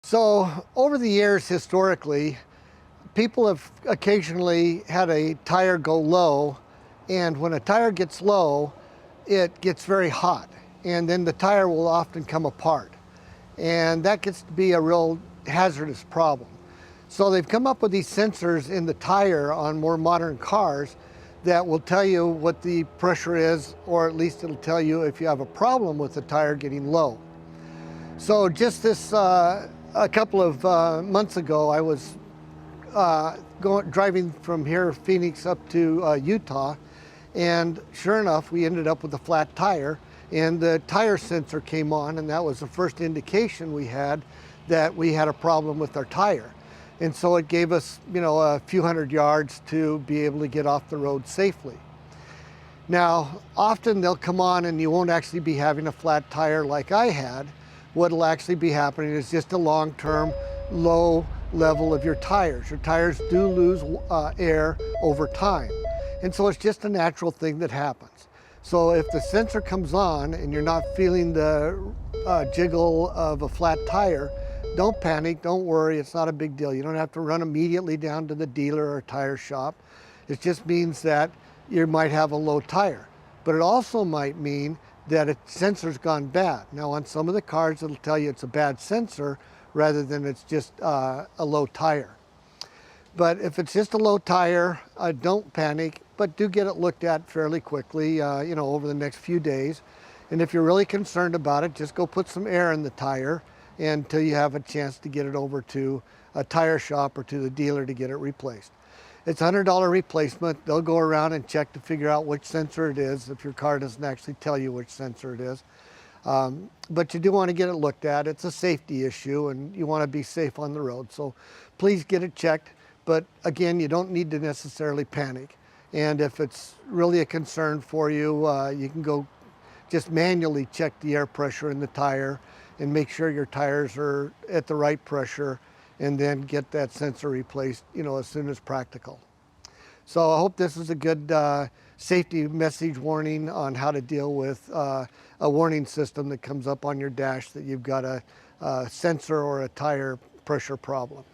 So over the years, historically, people have occasionally had a tire go low, and when a tire gets low, it gets very hot, and then the tire will often come apart. And that gets to be a real hazardous problem. So they've come up with these sensors in the tire on more modern cars that will tell you what the pressure is, or at least it'll tell you if you have a problem with the tire getting low. So just this, a couple of months ago, I was driving from here, Phoenix, up to Utah, and sure enough, we ended up with a flat tire, and the tire sensor came on, and that was the first indication we had that we had a problem with our tire. And so it gave us, a few hundred yards to be able to get off the road safely. Now, often they'll come on and you won't actually be having a flat tire like I had. What'll actually be happening is just a long-term low level of your tires. Your tires do lose air over time. And so it's just a natural thing that happens. So if the sensor comes on and you're not feeling the jiggle of a flat tire, don't panic, don't worry, it's not a big deal. You don't have to run immediately down to the dealer or tire shop. It just means that you might have a low tire. But it also might mean that a sensor's gone bad. Now on some of the cars, it'll tell you it's a bad sensor rather than it's just a low tire. But if it's just a low tire, don't panic, but do get it looked at fairly quickly, over the next few days. And if you're really concerned about it, just go put some air in the tire until you have a chance to get it over to a tire shop or to the dealer to get it replaced. It's a $100 replacement. They'll go around and check to figure out which sensor it is if your car doesn't actually tell you which sensor it is. But you do want to get it looked at. It's a safety issue and you want to be safe on the road. So please get it checked. But again, you don't need to necessarily panic. And if it's really a concern for you, you can go just manually check the air pressure in the tire and make sure your tires are at the right pressure, and then get that sensor replaced, as soon as practical. So I hope this is a good safety message warning on how to deal with a warning system that comes up on your dash that you've got a sensor or a tire pressure problem.